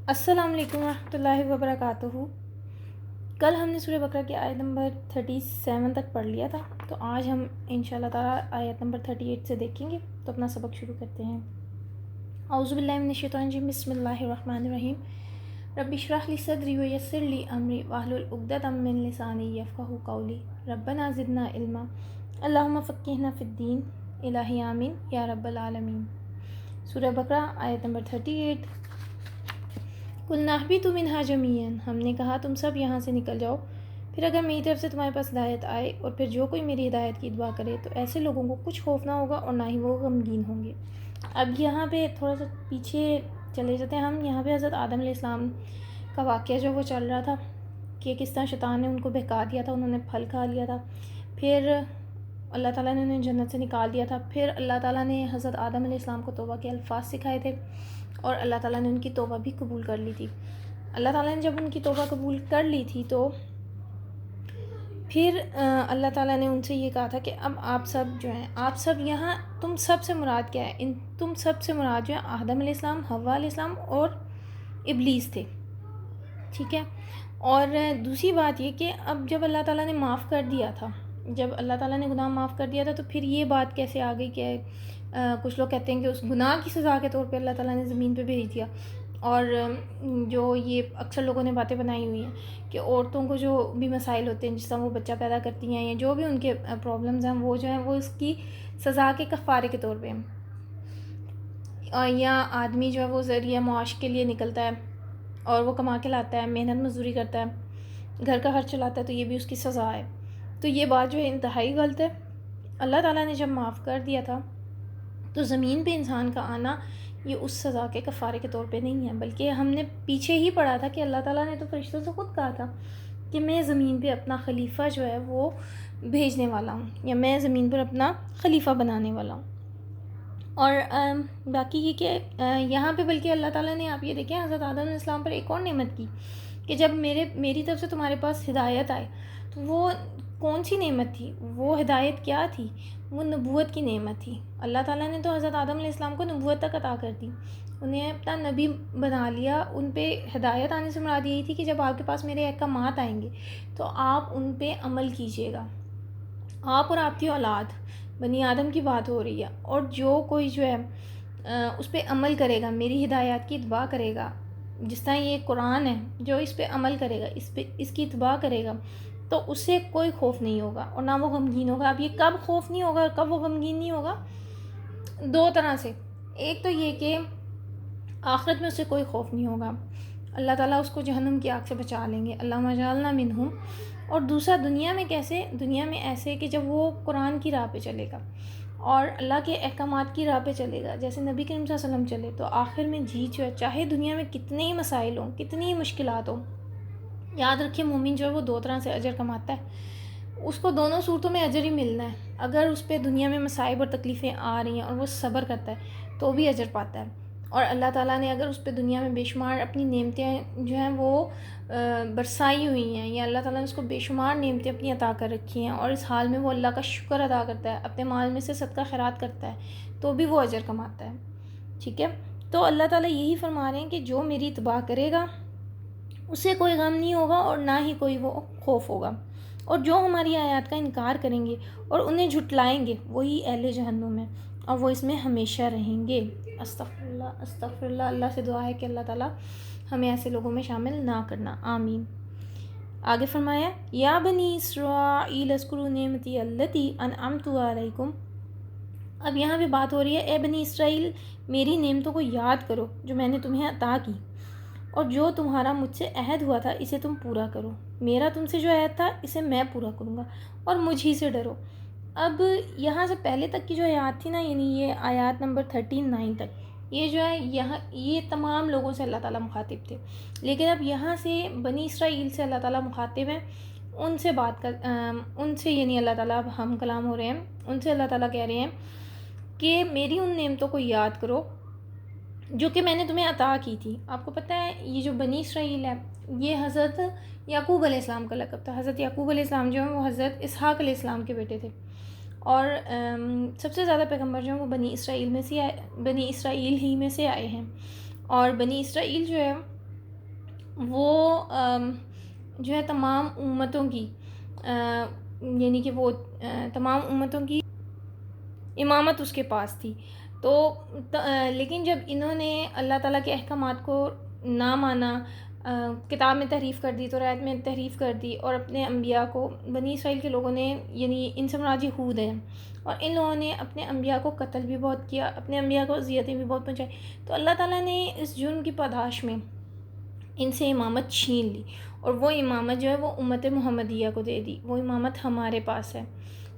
السلام علیکم ورحمۃ اللہ وبرکاتہ۔ کل ہم نے سورہ بقرہ کی آیت نمبر 37 تک پڑھ لیا تھا، تو آج ہم انشاءاللہ تعالیٰ آیت نمبر 38 سے دیکھیں گے۔ تو اپنا سبق شروع کرتے ہیں۔ اعوذ باللہ من الشیطان الرجیم، بسم اللہ الرحمن الرحیم۔ رب اشرح لی صدری ویسر لی امری واحلل عقدۃ من لسانی یفقہوا قولی ربنا زدنا علما اللہم فقہنا فی الدین الہی آمین یا رب العالمین۔ سورہ بقرہ آیت نمبر 38۔ قُلْنَا اهْبِطُوا مِنْهَا جَمِيعًا، ہم نے کہا تم سب یہاں سے نکل جاؤ، پھر اگر میری طرف سے تمہارے پاس ہدایت آئے اور پھر جو کوئی میری ہدایت کی اتباع کرے تو ایسے لوگوں کو کچھ خوف نہ ہوگا اور نہ ہی وہ غمگین ہوں گے۔ اب یہاں پہ تھوڑا سا پیچھے چلے جاتے ہیں ہم۔ یہاں پہ حضرت آدم علیہ السلام کا واقعہ جو وہ چل رہا تھا کہ کس طرح شیطان نے ان کو بہکا دیا تھا، انہوں نے پھل کھا لیا تھا، پھر اللہ تعالیٰ نے انہیں جنت سے نکال دیا تھا، پھر اللہ تعالیٰ نے حضرت آدم علیہ السلام کو توبہ کے الفاظ سکھائے تھے اور اللہ تعالیٰ نے ان کی توبہ بھی قبول کر لی تھی۔ اللہ تعالیٰ نے جب ان کی توبہ قبول کر لی تھی تو پھر اللہ تعالیٰ نے ان سے یہ کہا تھا کہ اب آپ سب جو ہیں، آپ سب یہاں، تم سب سے مراد کیا ہے؟ تم سب سے مراد جو ہے آدم علیہ السلام، حوا علیہ السلام اور ابلیس تھے، ٹھیک ہے۔ اور دوسری بات یہ کہ اب جب اللہ تعالیٰ نے معاف کر دیا تھا، جب اللہ تعالیٰ نے گناہ معاف کر دیا تھا تو پھر یہ بات کیسے آ گئی کہ کچھ لوگ کہتے ہیں کہ اس گناہ کی سزا کے طور پہ اللہ تعالیٰ نے زمین پہ بھیج دیا، اور جو یہ اکثر لوگوں نے باتیں بنائی ہوئی ہیں کہ عورتوں کو جو بھی مسائل ہوتے ہیں، جس طرح وہ بچہ پیدا کرتی ہیں یا جو بھی ان کے پرابلمز ہیں، وہ جو ہیں وہ اس کی سزا کے کفارے کے طور پہ ہیں، یا آدمی جو ہے وہ ذریعہ معاش کے لیے نکلتا ہے اور وہ کما کے لاتا ہے، محنت مزدوری کرتا ہے، گھر کا خرچ چلاتا ہے، تو یہ بھی اس کی سزا ہے۔ تو یہ بات جو ہے انتہائی غلط ہے۔ اللہ تعالیٰ نے جب معاف کر دیا تھا تو زمین پہ انسان کا آنا یہ اس سزا کے کفارے کے طور پہ نہیں ہے، بلکہ ہم نے پیچھے ہی پڑھا تھا کہ اللہ تعالیٰ نے تو فرشتوں سے خود کہا تھا کہ میں زمین پہ اپنا خلیفہ جو ہے وہ بھیجنے والا ہوں، یا میں زمین پر اپنا خلیفہ بنانے والا ہوں۔ اور باقی یہ کہ یہاں پہ بلکہ اللہ تعالیٰ نے، آپ یہ دیکھیں، حضرت آدم علیہ السلام پر ایک اور نعمت کی کہ جب میری طرف سے تمہارے پاس ہدایت آئے تو وہ کون سی نعمت تھی؟ وہ ہدایت کیا تھی؟ وہ نبوت کی نعمت تھی۔ اللہ تعالیٰ نے تو حضرت آدم علیہ السلام کو نبوت تک عطا کر دی، انہیں اپنا نبی بنا لیا۔ ان پہ ہدایت آنے سے مراد یہی تھی کہ جب آپ کے پاس میرے احکامات آئیں گے تو آپ ان پہ عمل کیجیے گا، آپ اور آپ کی اولاد، بنی آدم کی بات ہو رہی ہے، اور جو کوئی جو ہے اس پہ عمل کرے گا، میری ہدایات کی اتباع کرے گا، جس طرح یہ قرآن ہے، جو اس پہ عمل کرے گا، اس کی اتباع کرے گا، تو اس سے کوئی خوف نہیں ہوگا اور نہ وہ غمگین ہوگا۔ اب یہ کب خوف نہیں ہوگا اور کب وہ غمگین نہیں ہوگا؟ دو طرح سے۔ ایک تو یہ کہ آخرت میں اسے کوئی خوف نہیں ہوگا، اللہ تعالیٰ اس کو جہنم کی آگ سے بچا لیں گے، اللہم اجعلنا منہم۔ اور دوسرا دنیا میں کیسے؟ دنیا میں ایسے کہ جب وہ قرآن کی راہ پہ چلے گا اور اللہ کے احکامات کی راہ پہ چلے گا، جیسے نبی کریم صلی اللہ علیہ وسلم چلے، تو آخر میں جیت جو ہے، چاہے دنیا میں کتنے ہی مسائل ہوں، کتنی ہی مشکلات ہوں، یاد رکھیے مومن جو ہے وہ دو طرح سے اجر کماتا ہے، اس کو دونوں صورتوں میں اجر ہی ملنا ہے۔ اگر اس پہ دنیا میں مصائب اور تکلیفیں آ رہی ہیں اور وہ صبر کرتا ہے تو بھی اجر پاتا ہے، اور اللہ تعالیٰ نے اگر اس پہ دنیا میں بے شمار اپنی نعمتیں جو ہیں وہ برسائی ہوئی ہیں، یا اللہ تعالیٰ نے اس کو بے شمار نعمتیں اپنی عطا کر رکھی ہیں، اور اس حال میں وہ اللہ کا شکر ادا کرتا ہے، اپنے مال میں سے صدقہ خیرات کرتا ہے، تو بھی وہ اجر کماتا ہے، ٹھیک ہے۔ تو اللہ تعالیٰ یہی فرما رہے ہیں کہ جو میری اتباع کرے گا اسے کوئی غم نہیں ہوگا اور نہ ہی کوئی وہ خوف ہوگا، اور جو ہماری آیات کا انکار کریں گے اور انہیں جھٹلائیں گے وہی اہل جہنم ہیں اور وہ اس میں ہمیشہ رہیں گے۔ استغفر اللہ، استغفر اللہ۔ اللہ سے دعا ہے کہ اللہ تعالیٰ ہمیں ایسے لوگوں میں شامل نہ کرنا، آمین۔ آگے فرمایا، یا بنی اسرائیل اذکروا نعمتی التی انعمت علیکم۔ اب یہاں پہ بات ہو رہی ہے، اے بنی اسرائیل میری نعمتوں کو یاد کرو جو میں نے تمہیں عطا کی، اور جو تمہارا مجھ سے عہد ہوا تھا اسے تم پورا کرو، میرا تم سے جو عہد تھا اسے میں پورا کروں گا، اور مجھ ہی سے ڈرو۔ اب یہاں سے پہلے تک کی جو آیات تھی نا، یعنی یہ آیات نمبر 39 تک، یہ جو ہے یہاں یہ تمام لوگوں سے اللہ تعالیٰ مخاطب تھے، لیکن اب یہاں سے بنی اسرائیل سے اللہ تعالیٰ مخاطب ہیں، ان سے بات کر ان سے، یعنی اللہ تعالیٰ اب ہم کلام ہو رہے ہیں، ان سے اللہ تعالیٰ کہہ رہے ہیں کہ میری ان نعمتوں کو یاد کرو جو کہ میں نے تمہیں عطا کی تھی۔ آپ کو پتہ ہے یہ جو بنی اسرائیل ہے یہ حضرت یعقوب علیہ السلام کا لقب تھا۔ حضرت یعقوب علیہ السلام جو ہیں وہ حضرت اسحاق علیہ السلام کے بیٹے تھے، اور سب سے زیادہ پیغمبر جو ہیں وہ بنی اسرائیل ہی میں سے آئے ہیں، اور بنی اسرائیل جو ہے وہ جو ہے تمام امتوں کی یعنی کہ وہ تمام امتوں کی امامت اس کے پاس تھی. تو لیکن جب انہوں نے اللہ تعالیٰ کے احکامات کو نہ مانا، کتاب میں تحریف کر دی، تورات میں تحریف کر دی، اور اپنے انبیاء کو، بنی اسرائیل کے لوگوں نے، یعنی ان سے مراد یہود ہیں، اور ان لوگوں نے اپنے انبیاء کو قتل بھی بہت کیا، اپنے انبیاء کو اذیتیں بھی بہت پہنچائی. تو اللہ تعالیٰ نے اس جرم کی پاداش میں ان سے امامت چھین لی، اور وہ امامت جو ہے وہ امت محمدیہ کو دے دی. وہ امامت ہمارے پاس ہے.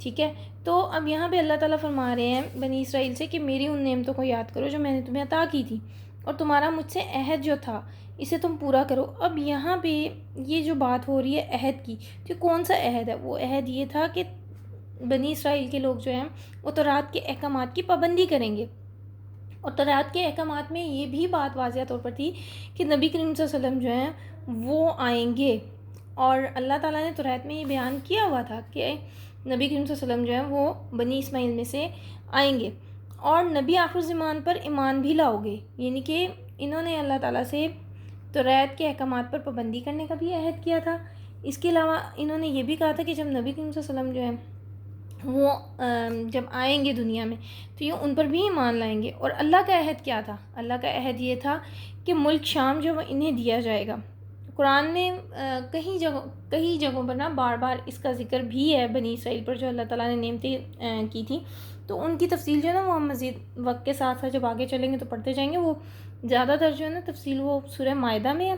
ٹھیک ہے. تو اب یہاں پہ اللہ تعالیٰ فرما رہے ہیں بنی اسرائیل سے کہ میری ان نعمتوں کو یاد کرو جو میں نے تمہیں عطا کی تھی، اور تمہارا مجھ سے عہد جو تھا اسے تم پورا کرو. اب یہاں پہ یہ جو بات ہو رہی ہے عہد کی، تو کون سا عہد ہے؟ وہ عہد یہ تھا کہ بنی اسرائیل کے لوگ جو ہیں وہ تورات کے احکامات کی پابندی کریں گے. اور تورات کے احکامات میں یہ بھی بات واضح طور پر تھی کہ نبی کریم صلی اللہ علیہ وسلم جو ہیں وہ آئیں گے. اور اللہ تعالیٰ نے تورات میں یہ بیان کیا ہوا تھا کہ نبی کریم صلی اللہ علیہ وسلم جو ہیں وہ بنی اسماعیل میں سے آئیں گے، اور نبی آخر الزمان پر ایمان بھی لاؤ گے. یعنی کہ انہوں نے اللہ تعالیٰ سے تورات کے احکامات پر پابندی کرنے کا بھی عہد کیا تھا. اس کے علاوہ انہوں نے یہ بھی کہا تھا کہ جب نبی کریم صلی اللہ علیہ وسلم جو ہیں وہ جب آئیں گے دنیا میں تو یہ ان پر بھی ایمان لائیں گے. اور اللہ کا عہد کیا تھا؟ اللہ کا عہد یہ تھا کہ ملک شام جو وہ انہیں دیا جائے گا. قرآن نے کئی جگہوں پر بار بار اس کا ذکر بھی ہے بنی اسرائیل پر جو اللہ تعالیٰ نے نعمتیں کی تھی. تو ان کی تفصیل جو ہے نا وہ ہم مزید وقت کے ساتھ ساتھ جب آگے چلیں گے تو پڑھتے جائیں گے. وہ زیادہ تر جو ہے نا تفصیل وہ سورہ مائدہ میں ہے.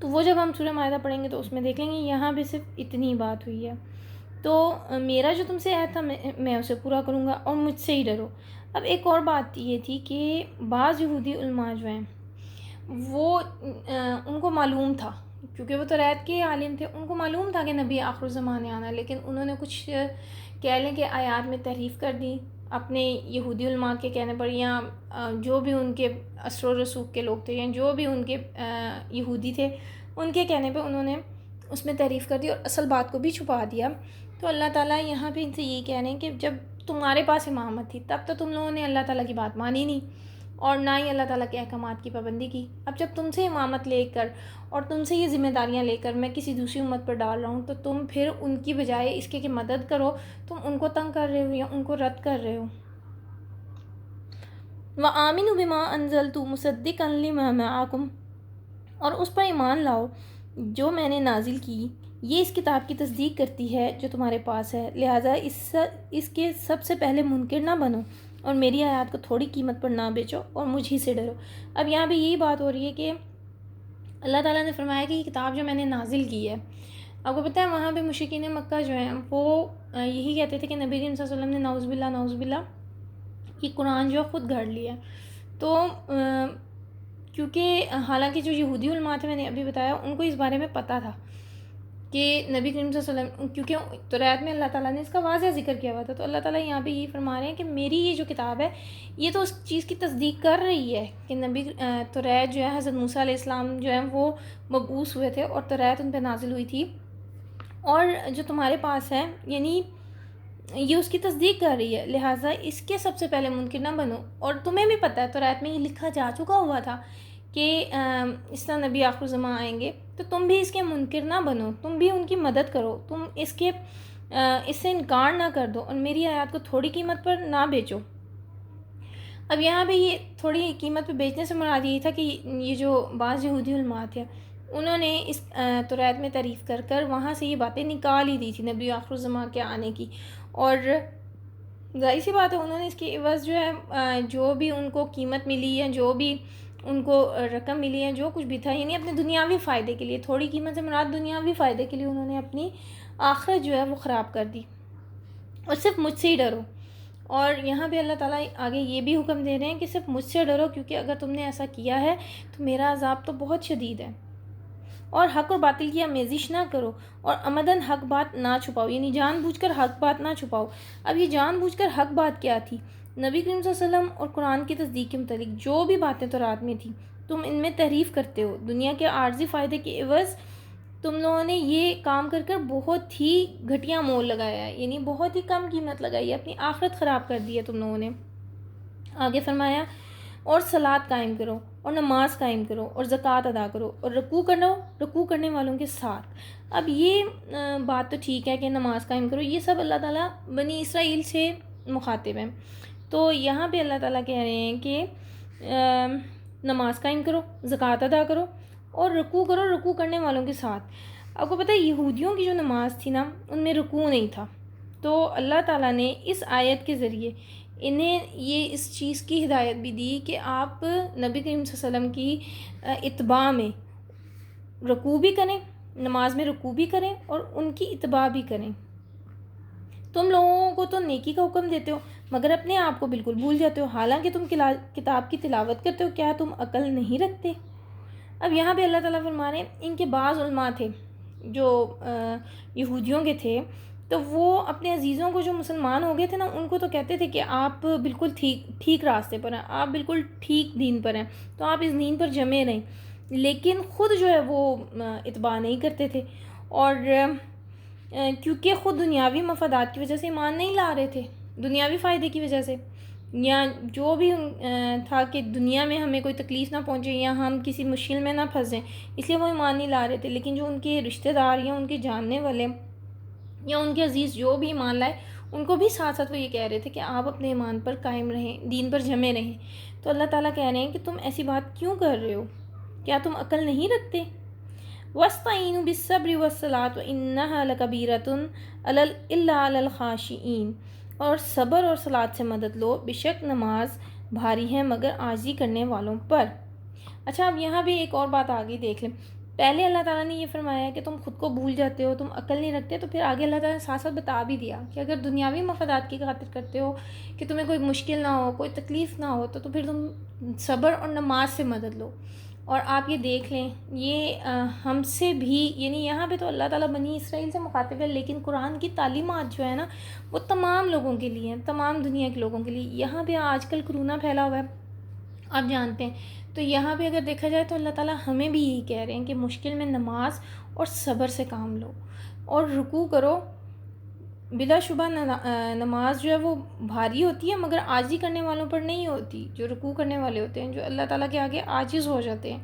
تو وہ جب ہم سورہ مائدہ پڑھیں گے تو اس میں دیکھیں گے یہاں بھی صرف اتنی بات ہوئی ہے. تو میرا جو تم سے عہد تھا میں اسے پورا کروں گا، اور مجھ سے ہی ڈرو. اب ایک اور بات یہ تھی کہ بعض یہودی علماء جو ہیں وہ ان کو معلوم تھا، کیونکہ وہ تورات کے عالم تھے، ان کو معلوم تھا کہ نبی آخر الزمان آنا، لیکن انہوں نے کچھ کہہ لیں کہ آیات میں تحریف کر دی اپنے یہودی علماء کے کہنے پر، یا جو بھی ان کے اسر و رسوخ کے لوگ تھے، یا جو بھی ان کے یہودی تھے ان کے کہنے پہ انہوں نے اس میں تحریف کر دی اور اصل بات کو بھی چھپا دیا. تو اللہ تعالیٰ یہاں پہ ان سے یہی کہہ رہے ہیں کہ جب تمہارے پاس امامت تھی تب تو تم لوگوں نے اللہ تعالیٰ کی بات مانی نہیں، اور نہ ہی اللہ تعالیٰ کے احکامات کی پابندی کی. اب جب تم سے امامت لے کر اور تم سے یہ ذمہ داریاں لے کر میں کسی دوسری امت پر ڈال رہا ہوں، تو تم پھر ان کی بجائے اس کے کہ مدد کرو، تم ان کو تنگ کر رہے ہو یا ان کو رد کر رہے ہو. وَآمِنُوا بِمَا أَنزَلْتُ مُصَدِّقًا لِمَا مَعَكُمْ، اور اس پر ایمان لاؤ جو میں نے نازل کی، یہ اس کتاب کی تصدیق کرتی ہے جو تمہارے پاس ہے، لہٰذا اس کے سب سے پہلے منکر نہ بنو، اور میری آیات کو تھوڑی قیمت پر نہ بیچو، اور مجھ ہی سے ڈرو. اب یہاں پہ یہی بات ہو رہی ہے کہ اللہ تعالیٰ نے فرمایا کہ یہ کتاب جو میں نے نازل کی ہے. آپ کو پتہ ہے وہاں پہ مشرکین مکہ جو ہیں وہ یہی کہتے تھے کہ نبی کریم صلی اللہ علیہ وسلم نے نعوذ باللہ یہ قرآن جو ہے خود گھڑ لیا. تو کیونکہ حالانکہ جو یہودی علماء تھے میں نے ابھی بتایا ان کو اس بارے میں پتہ تھا کہ نبی کریم صلی اللہ علیہ وسلم، کیونکہ تورات میں اللہ تعالیٰ نے اس کا واضح ذکر کیا ہوا تھا. تو اللہ تعالیٰ یہاں پہ یہ فرما رہے ہیں کہ میری یہ جو کتاب ہے یہ تو اس چیز کی تصدیق کر رہی ہے کہ نبی تورات جو ہے حضرت موسیٰ علیہ السلام جو ہے وہ مبعوث ہوئے تھے اور تورات ان پہ نازل ہوئی تھی، اور جو تمہارے پاس ہے یعنی یہ اس کی تصدیق کر رہی ہے، لہٰذا اس کے سب سے پہلے منکر نہ بنو. اور تمہیں بھی پتہ ہے تورات میں یہ لکھا جا چکا ہوا تھا کہ اس طرح نبی آخر زمان آئیں گے، تو تم بھی اس کے منکر نہ بنو، تم بھی ان کی مدد کرو، تم اس سے انکار نہ کر دو، اور میری آیات کو تھوڑی قیمت پر نہ بیچو. اب یہاں پہ یہ تھوڑی قیمت پہ بیچنے سے مراد یہ تھا کہ یہ جو بعض یہودی علماء تھے انہوں نے اس تورات میں تعریف کر کر وہاں سے یہ باتیں نکال ہی دی تھی نبی آخر الزمان کے آنے کی. اور ظاہر سی بات ہے انہوں نے اس کے عوض جو ہے جو بھی ان کو قیمت ملی ہے، جو بھی ان کو رقم ملی ہے، جو کچھ بھی تھا، یعنی اپنے دنیاوی فائدے کے لیے، تھوڑی قیمت سے مراد دنیاوی فائدے کے لیے انہوں نے اپنی آخرت جو ہے وہ خراب کر دی. اور صرف مجھ سے ہی ڈرو. اور یہاں پہ اللہ تعالیٰ آگے یہ بھی حکم دے رہے ہیں کہ صرف مجھ سے ڈرو، کیونکہ اگر تم نے ایسا کیا ہے تو میرا عذاب تو بہت شدید ہے. اور حق اور باطل کی آمیزش نہ کرو، اور عمدن حق بات نہ چھپاؤ، یعنی جان بوجھ کر حق بات نہ چھپاؤ. اب یہ جان بوجھ کر حق بات کیا تھی؟ نبی کریم صلی اللہ علیہ وسلم اور قرآن کی تصدیق کے متعلق جو بھی باتیں تورات میں تھیں تم ان میں تحریف کرتے ہو. دنیا کے عارضی فائدے کے عوض تم لوگوں نے یہ کام کر کر بہت ہی گھٹیا مول لگایا ہے، یعنی بہت ہی کم قیمت لگائی ہے، اپنی آخرت خراب کر دی ہے تم لوگوں نے. آگے فرمایا اور صلات قائم کرو اور نماز قائم کرو اور زکوٰۃ ادا کرو اور رکوع کرنے والوں کے ساتھ. اب یہ بات تو ٹھیک ہے کہ نماز قائم کرو، یہ سب اللہ تعالیٰ بنی اسرائیل سے مخاطب ہیں. تو یہاں پہ اللہ تعالیٰ کہہ رہے ہیں کہ نماز قائم کرو، زکوٰۃ ادا کرو اور رکوع کرو رکوع کرنے والوں کے ساتھ. آپ کو پتہ ہے یہودیوں کی جو نماز تھی نا، ان میں رکوع نہیں تھا. تو اللہ تعالیٰ نے اس آیت کے ذریعے انہیں یہ اس چیز کی ہدایت بھی دی کہ آپ نبی کریم صلی اللہ علیہ وسلم کی اتباع میں رکوع بھی کریں، نماز میں رکوع بھی کریں اور ان کی اتباع بھی کریں. تم لوگوں کو تو نیکی کا حکم دیتے ہو مگر اپنے آپ کو بالکل بھول جاتے ہو، حالانکہ تم کتاب کی تلاوت کرتے ہو، کیا تم عقل نہیں رکھتے؟ اب یہاں پہ اللہ تعالیٰ فرما رہے ہیں ان کے بعض علماء تھے جو یہودیوں کے تھے، تو وہ اپنے عزیزوں کو جو مسلمان ہو گئے تھے نا، ان کو تو کہتے تھے کہ آپ بالکل ٹھیک راستے پر ہیں، آپ بالکل ٹھیک دین پر ہیں، تو آپ اس دین پر جمے رہیں. لیکن خود جو ہے وہ اتباع نہیں کرتے تھے، اور کیونکہ خود دنیاوی مفادات کی وجہ سے ایمان نہیں لا رہے تھے، دنیاوی فائدے کی وجہ سے، یا جو بھی تھا کہ دنیا میں ہمیں کوئی تکلیف نہ پہنچے یا ہم کسی مشکل میں نہ پھنسیں، اس لیے وہ ایمان نہیں لا رہے تھے. لیکن جو ان کے رشتہ دار یا ان کے جاننے والے یا ان کے عزیز جو بھی ایمان لائے، ان کو بھی ساتھ ساتھ وہ یہ کہہ رہے تھے کہ آپ اپنے ایمان پر قائم رہیں، دین پر جمے رہیں. تو اللہ تعالیٰ کہہ رہے ہیں کہ تم ایسی بات کیوں کر رہے ہو؟ کیا تم عقل نہیں رکھتے؟ وَاسْتَعِینُوا بِالصَّبْرِ وَالصَّلَاةِ وَإِنَّهَا لَكَبِیرَةٌ إِلَّا عَلَى الْخَاشِعِینَ، اور صبر اور صلاۃ سے مدد لو، بے شک نماز بھاری ہے مگر عاجزی کرنے والوں پر. اچھا، اب یہاں بھی ایک اور بات آگے دیکھ لیں. پہلے اللہ تعالیٰ نے یہ فرمایا کہ تم خود کو بھول جاتے ہو، تم عقل نہیں رکھتے، تو پھر آگے اللہ تعالیٰ نے ساتھ ساتھ بتا بھی دیا کہ اگر دنیاوی مفادات کی خاطر کرتے ہو کہ تمہیں کوئی مشکل نہ ہو، کوئی تکلیف نہ ہو، تو پھر تم صبر اور نماز سے مدد لو. اور آپ یہ دیکھ لیں، یہ ہم سے بھی، یعنی یہاں پہ تو اللہ تعالیٰ بنی اسرائیل سے مخاطب ہے، لیکن قرآن کی تعلیمات جو ہے نا، وہ تمام لوگوں کے لیے ہیں، تمام دنیا کے لوگوں کے لیے. یہاں پہ آج کل کرونا پھیلا ہوا ہے، آپ جانتے ہیں، تو یہاں پہ اگر دیکھا جائے تو اللہ تعالیٰ ہمیں بھی یہی کہہ رہے ہیں کہ مشکل میں نماز اور صبر سے کام لو اور رکوع کرو. بلا شبہ نماز جو ہے وہ بھاری ہوتی ہے مگر عاجزی کرنے والوں پر نہیں ہوتی. جو رکوع کرنے والے ہوتے ہیں، جو اللہ تعالیٰ کے آگے عاجز ہو جاتے ہیں،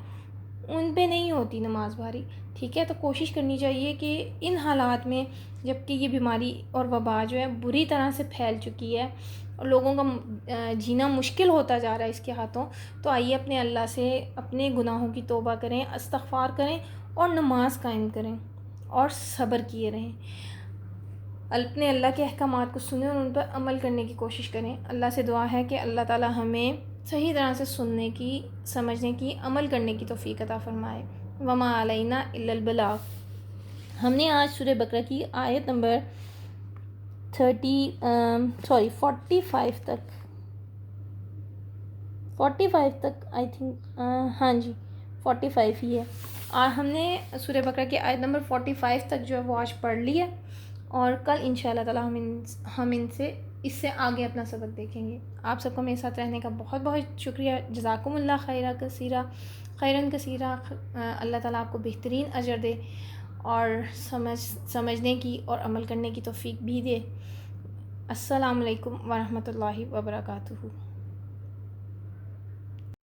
ان پہ نہیں ہوتی نماز بھاری. ٹھیک ہے، تو کوشش کرنی چاہیے کہ ان حالات میں، جب کہ یہ بیماری اور وبا جو ہے بری طرح سے پھیل چکی ہے اور لوگوں کا جینا مشکل ہوتا جا رہا ہے اس کے ہاتھوں، تو آئیے اپنے اللہ سے اپنے گناہوں کی توبہ کریں، استغفار کریں اور نماز قائم کریں اور صبر کیے رہیں. اپنے اللہ کے احکامات کو سنیں اور ان پر عمل کرنے کی کوشش کریں. اللہ سے دعا ہے کہ اللہ تعالیٰ ہمیں صحیح طرح سے سننے کی، سمجھنے کی، عمل کرنے کی توفیق عطا فرمائے. وما علینا الا البلاغ. ہم نے آج سورہ بقرہ کی آیت نمبر 45 تک آئی تھنک، ہاں جی 45 ہی ہے، اور ہم نے سورہ بقرہ کی آیت نمبر 45 تک جو ہے وہ آج پڑھ لی ہے، اور کل انشاءاللہ تعالی ہم اس سے آگے اپنا سبق دیکھیں گے. آپ سب کو میرے ساتھ رہنے کا بہت بہت شکریہ. جزاکم اللہ خیرن کثیرہ. اللہ تعالیٰ آپ کو بہترین اجر دے اور سمجھنے کی اور عمل کرنے کی توفیق بھی دے. السلام علیکم ورحمۃ اللہ وبرکاتہ.